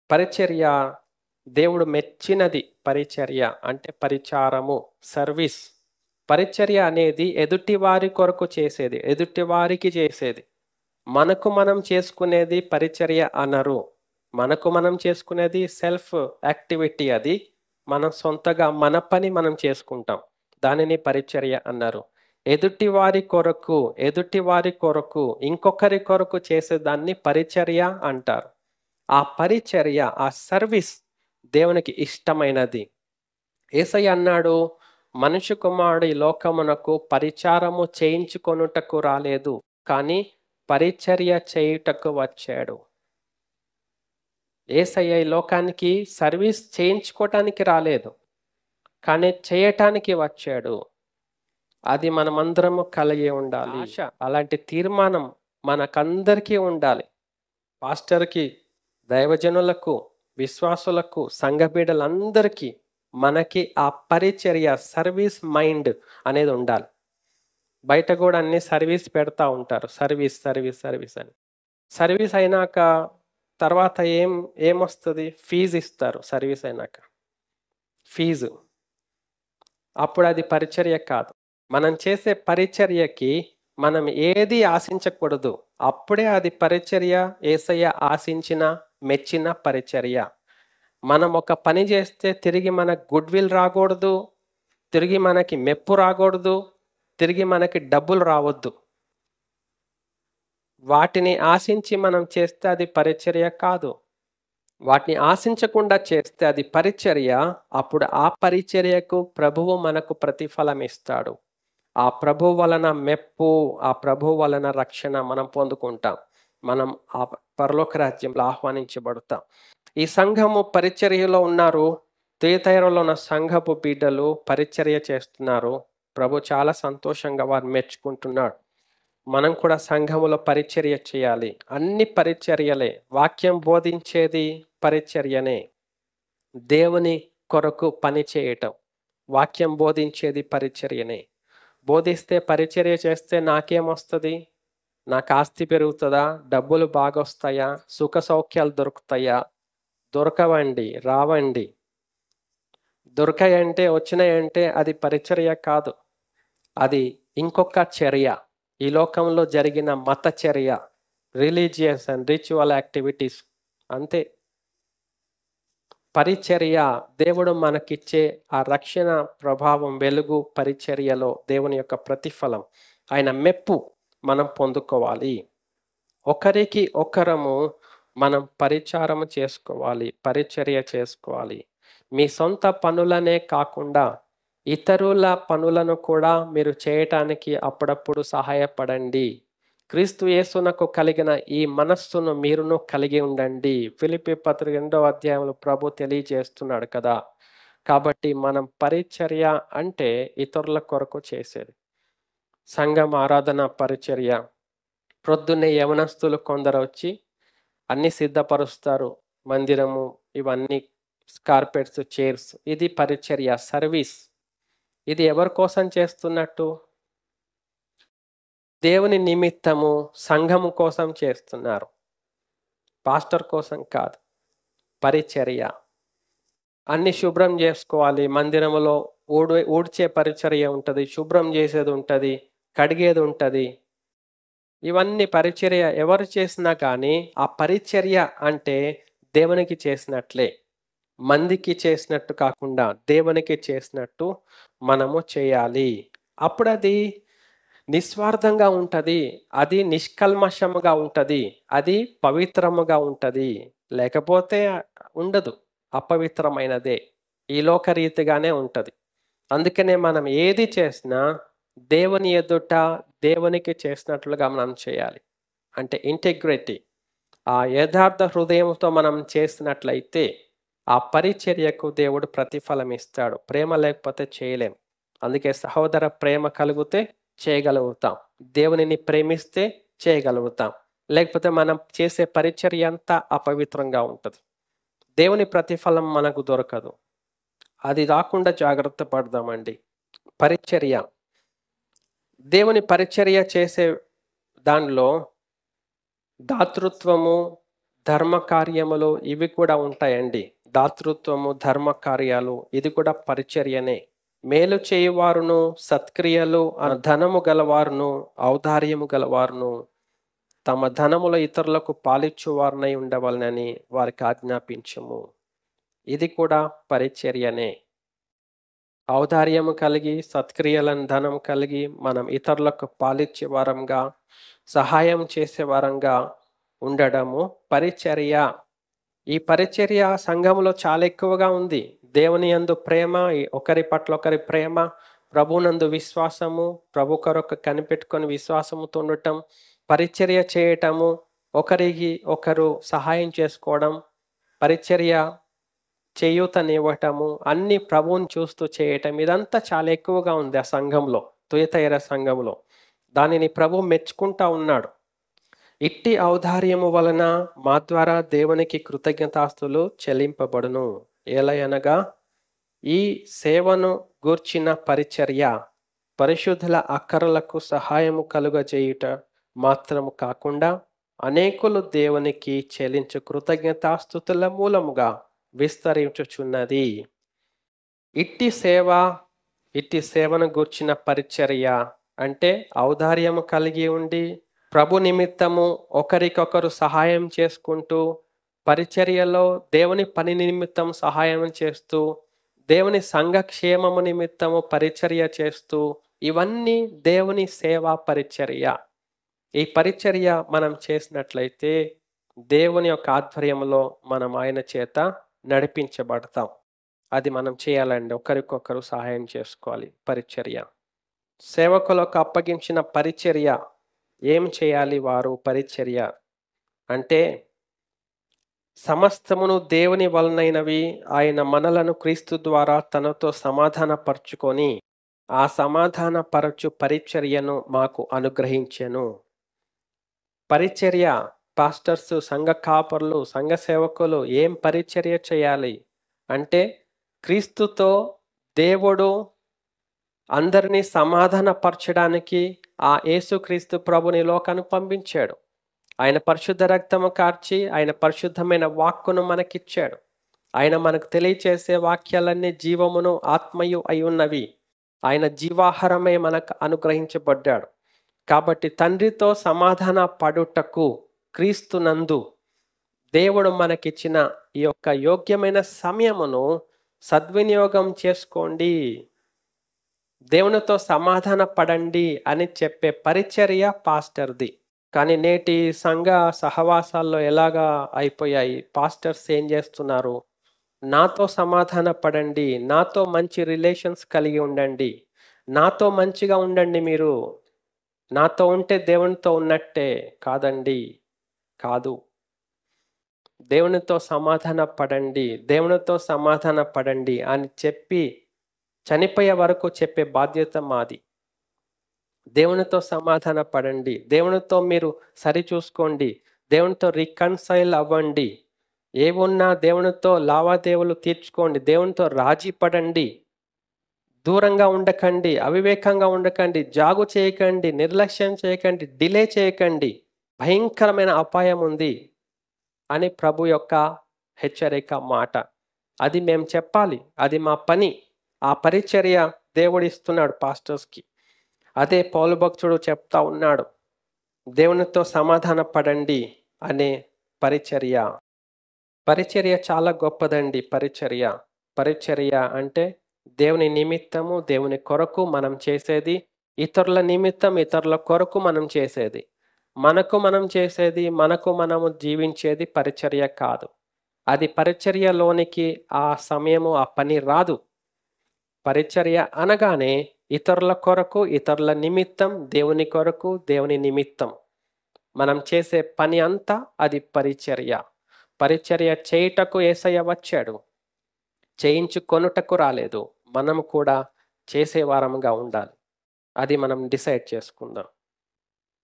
పరిచర్య దేవుడు మెచ్చినది. పరిచర్య అంటే పరిచారము, సర్వీస్. పరిచర్య అనేది ఎదుటి వారి కొరకు చేసేది, ఎదుటి వారికి చేసేది. మనకు మనం చేసుకునేది పరిచర్య అనరు. మనకు మనం చేసుకునేది సెల్ఫ్ యాక్టివిటీ. అది మనం సొంతగా మన పని మనం చేసుకుంటాం, దానిని పరిచర్య అన్నారు. ఎదుటి వారి కొరకు ఇంకొకరి కొరకు చేసేదాన్ని పరిచర్య అంటారు. ఆ పరిచర్య, ఆ సర్వీస్ దేవునికి ఇష్టమైనది. యేసయ్య అన్నాడు, మనుష్య కుమారుడు ఈ లోకమునకు పరిచారము చేయించుకొనుటకు రాలేదు, కానీ పరిచర్య చేయుటకు వచ్చాడు. యేసయ్య ఈ లోకానికి సర్వీస్ చేయించుకోవటానికి రాలేదు, కానీ చేయటానికి వచ్చాడు. అది మనమందరము కలిగి ఉండాలి. ఆశ, అలాంటి తీర్మానం మనకందరికీ ఉండాలి. పాస్టర్కి, దైవజనులకు, విశ్వాసులకు, సంఘ బిడ్డలందరికీ మనకి ఆ పరిచర్య, సర్వీస్ మైండ్ అనేది ఉండాలి. బయట కూడా అన్ని సర్వీస్ పెడతా ఉంటారు, సర్వీస్ సర్వీస్ సర్వీస్ అని. సర్వీస్ అయినాక తర్వాత ఏమొస్తుంది? ఫీజు ఇస్తారు. సర్వీస్ అయినాక ఫీజు. అప్పుడు అది పరిచర్య కాదు. మనం చేసే పరిచర్యకి మనం ఏది ఆశించకూడదు. అప్పుడే అది పరిచర్య, యేసయ్య ఆశించిన, మెచ్చిన పరిచర్య. మనం ఒక పని చేస్తే తిరిగి మనకు గుడ్ విల్ రాకూడదు, తిరిగి మనకి మెప్పు రాకూడదు, తిరిగి మనకి డబ్బులు రావద్దు. వాటిని ఆశించి మనం చేస్తే అది పరిచర్య కాదు. వాటిని ఆశించకుండా చేస్తే అది పరిచర్య. అప్పుడు ఆ పరిచర్యకు ప్రభువు మనకు ప్రతిఫలం ఇస్తాడు. ఆ ప్రభు వలన మెప్పు, ఆ ప్రభు వలన రక్షణ మనం పొందుకుంటాం. మనం ఆ పరలోక రాజ్యంలో ఆహ్వానించబడతాం. ఈ సంఘము పరిచర్యలో ఉన్నారు. తేతైరలో ఉన్న సంఘపు బిడ్డలు పరిచర్య చేస్తున్నారు. ప్రభు చాలా సంతోషంగా వారు మెచ్చుకుంటున్నాడు. మనం కూడా సంఘములో పరిచర్య చేయాలి. అన్ని పరిచర్యలే. వాక్యం బోధించేది పరిచర్యనే. దేవుని కొరకు పని చేయటం, వాక్యం బోధించేది పరిచర్యనే. బోధిస్తే, పరిచర్య చేస్తే నాకేమొస్తుంది? నాకు ఆస్తి పెరుగుతుందా? డబ్బులు బాగొస్తాయా? సుఖ సౌఖ్యాలు దొరుకుతాయా? దొరకవండి, రావండి. దొరకాయంటే, వచ్చినాయంటే అది పరిచర్య కాదు. అది ఇంకొక చర్య, ఈ లోకంలో జరిగిన మత చర్య, రిలీజియస్ అండ్ రిచువల్ యాక్టివిటీస్, అంతే. పరిచర్య దేవుడు మనకిచ్చే ఆ రక్షణ ప్రభావం, వెలుగు పరిచర్యలో దేవుని యొక్క ప్రతిఫలం, ఆయన మెప్పు మనం పొందుకోవాలి. ఒకరికి ఒకరము మనం పరిచారము చేసుకోవాలి, పరిచర్య చేసుకోవాలి. మీ సొంత పనులనే కాకుండా ఇతరుల పనులను కూడా మీరు చేయటానికి అప్పుడప్పుడు సహాయపడండి. క్రీస్తు యేసునకు కలిగిన ఈ మనస్సును మీరును కలిగి ఉండండి. ఫిలిప్పీ పత్రిక 2వ అధ్యాయంలో ప్రభు తెలియజేస్తున్నాడు కదా. కాబట్టి మనం పరిచర్య అంటే ఇతరుల కొరకు చేసేది. సంఘం ఆరాధన పరిచర్య. ప్రొద్దున్నే యవనస్తులు కొందరు వచ్చి అన్ని సిద్ధపరుస్తారు, మందిరము, ఇవన్నీ కార్పెట్స్, చైర్స్. ఇది పరిచర్య, సర్వీస్. ఇది ఎవరి కోసం చేస్తున్నట్టు? దేవుని నిమిత్తము, సంఘము కోసం చేస్తున్నారు, పాస్టర్ కోసం కాదు. పరిచర్య. అన్ని శుభ్రం చేసుకోవాలి. మందిరములో ఊడ్చే పరిచర్య ఉంటుంది, శుభ్రం చేసేది ఉంటుంది, కడిగేది ఉంటుంది. ఇవన్నీ పరిచర్య. ఎవరు చేసినా కానీ ఆ పరిచర్య అంటే దేవునికి చేసినట్లే. మందికి చేసినట్టు కాకుండా దేవునికి చేసినట్టు మనము చేయాలి. అప్పుడు అది నిస్వార్థంగా ఉంటుంది, అది నిష్కల్మషముగా ఉంటుంది, అది పవిత్రముగా ఉంటుంది. లేకపోతే ఉండదు, అపవిత్రమైనదే, ఈ లోకరీతిగానే ఉంటుంది. అందుకనే మనం ఏది చేసినా దేవుని ఎదుట దేవునికి చేసినట్లుగా మనం చేయాలి. అంటే ఇంటెగ్రిటీ, ఆ యథార్థ హృదయంతో మనం చేసినట్లయితే ఆ పరిచర్యకు దేవుడు ప్రతిఫలం ఇస్తాడు. ప్రేమ లేకపోతే చేయలేం. అందుకే సహోదర ప్రేమ కలిగితే చేయగలుగుతాం, దేవునిని ప్రేమిస్తే చేయగలుగుతాం. లేకపోతే మనం చేసే పరిచర్య అంతా అపవిత్రంగా ఉంటుంది, దేవుని ప్రతిఫలం మనకు దొరకదు. అది రాకుండా జాగ్రత్త పడదామండి. పరిచర్య, దేవుని పరిచర్య చేసే దానిలో దాతృత్వము, ధర్మ కార్యములు ఇవి కూడా ఉంటాయండి. దాతృత్వము, ధర్మ కార్యాలు ఇది కూడా పరిచర్యనే. మేలు చేయువారును, సత్క్రియలు, ధనము గలవారును, ఔదార్యము గలవారును తమ ధనములో ఇతరులకు పాలిచ్చువారనై ఉండవలనని వారికి ఆజ్ఞాపించము. ఇది కూడా పరిచర్యనే. ఔదార్యము కలిగి, సత్క్రియలను ధనం కలిగి మనం ఇతరులకు పాలిచ్చే వారంగా, సహాయం చేసే వారంగా ఉండడము పరిచర్య. ఈ పరిచర్య సంఘములో చాలా ఎక్కువగా ఉంది. దేవుని యందు ప్రేమ, ఒకరి పట్ల ఒకరి ప్రేమ, ప్రభునందు విశ్వాసము, ప్రభు కొరకు కనిపెట్టుకొని విశ్వాసముతో ఉండటం, పరిచర్య చేయటము, ఒకరికి ఒకరు సహాయం చేసుకోవడం, పరిచర్య చేయూతనివ్వటము, అన్ని ప్రభువుని చూస్తూ చేయటం, ఇదంతా చాలా ఎక్కువగా ఉంది ఆ సంఘంలో, తుయతైర సంఘంలో. దానిని ప్రభు మెచ్చుకుంటా ఉన్నాడు. ఇట్టి ఔదార్యము వలన మా ద్వారా దేవునికి కృతజ్ఞతాస్తులు చెల్లింపబడును. ఏలయనగా ఈ సేవను గూర్చిన పరిచర్య పరిశుద్ధుల అక్కరలకు సహాయము కలుగజేయుట మాత్రము కాకుండా అనేకులు దేవునికి చెల్లించు కృతజ్ఞతాస్తుతుల మూలముగా విస్తరించుచున్నది. ఇట్టి సేవను గూర్చిన పరిచర్య అంటే ఔదార్యము కలిగి ఉండి ప్రభు నిమిత్తము ఒకరికొకరు సహాయం చేసుకుంటూ, పరిచర్యలో దేవుని పని నిమిత్తం సహాయం చేస్తూ, దేవుని సంఘక్షేమము నిమిత్తము పరిచర్య చేస్తూ, ఇవన్నీ దేవుని సేవా పరిచర్య. ఈ పరిచర్య మనం చేసినట్లయితే దేవుని యొక్క ఆధ్వర్యంలో మనం ఆయన చేత నడిపించబడతాం. అది మనం చేయాలండి. ఒకరికొకరు సహాయం చేసుకోవాలి. పరిచర్య సేవకులకు అప్పగించిన పరిచర్య ఏం చేయాలి వారు? పరిచర్య అంటే సమస్తమును దేవుని వలనైనవి ఆయన మనలను క్రీస్తు ద్వారా తనతో సమాధానపరచుకొని ఆ సమాధానపరచు పరిచర్యను మాకు అనుగ్రహించెను. పరిచర్య పాస్టర్స్, సంఘ కాపర్లు, సంఘ సేవకులు ఏం పరిచర్య చేయాలి అంటే క్రీస్తుతో దేవుడు అందరినీ సమాధానపరచడానికి ఆ యేసుక్రీస్తు ప్రభుని లోకానికి పంపించాడు. ఆయన పరిశుద్ధ రక్తము కార్చి ఆయన పరిశుద్ధమైన వాక్కును మనకిచ్చాడు. ఆయన మనకు తెలియచేసే వాక్యాలన్నీ జీవమును ఆత్మయు అయి ఉన్నవి. ఆయన జీవాహారమే మనకు అనుగ్రహించబడ్డాడు. కాబట్టి తండ్రితో సమాధాన పడుటకు క్రీస్తునందు దేవుడు మనకిచ్చిన ఈ యొక్క యోగ్యమైన సమయమును సద్వినియోగం చేసుకోండి, దేవునితో సమాధాన పడండి అని చెప్పే పరిచర్య పాస్టర్ది. కానీ నేటి సంఘ సహవాసాల్లో ఎలాగా అయిపోయాయి? పాస్టర్స్ ఏం చేస్తున్నారు? నాతో సమాధాన పడండి, నాతో మంచి రిలేషన్స్ కలిగి ఉండండి, నాతో మంచిగా ఉండండి, మీరు నాతో ఉంటే దేవునితో ఉన్నట్టే. కాదండి, కాదు. దేవునితో సమాధాన పడండి, దేవునితో సమాధాన పడండి అని చెప్పి చనిపోయే వరకు చెప్పే బాధ్యత మాది. దేవునితో సమాధాన పడండి, దేవునితో మీరు సరిచూసుకోండి, దేవునితో రికన్సైల్ అవ్వండి, ఏమున్నా దేవునితో లావాదేవీలు తీర్చుకోండి, దేవునితో రాజీ పడండి, దూరంగా ఉండకండి, అవివేకంగా ఉండకండి, జాగు చేయకండి, నిర్లక్ష్యం చేయకండి, డిలే చేయకండి, భయంకరమైన అపాయం ఉంది అని ప్రభు యొక్క హెచ్చరిక మాట. అది మేము చెప్పాలి, అది మా పని. ఆ పరిచర్య దేవుడు ఇస్తున్నాడు పాస్టర్స్కి. అదే పౌలు భక్తుడు చెప్తా ఉన్నాడు, దేవునితో సమాధాన పడండి అనే పరిచర్య. పరిచర్య చాలా గొప్పదండి. పరిచర్య అంటే దేవుని నిమిత్తము, దేవుని కొరకు మనం చేసేది, ఇతరుల నిమిత్తం, ఇతరుల కొరకు మనం చేసేది. మనం చేసేది, మనము జీవించేది పరిచర్య కాదు. అది పరిచర్యలోనికి ఆ సమయము, ఆ పని రాదు. పరిచర్య అనగానే ఇతరుల కొరకు, ఇతరుల నిమిత్తం, దేవుని కొరకు, దేవుని నిమిత్తం మనం చేసే పని అంతా అది పరిచర్య. పరిచర్య చేయుటకు యేసయ్య వచ్చాడు, చేయించుకొనుటకు రాలేదు. మనం కూడా చేసేవారముగా ఉండాలి. అది మనం డిసైడ్ చేసుకుందాం.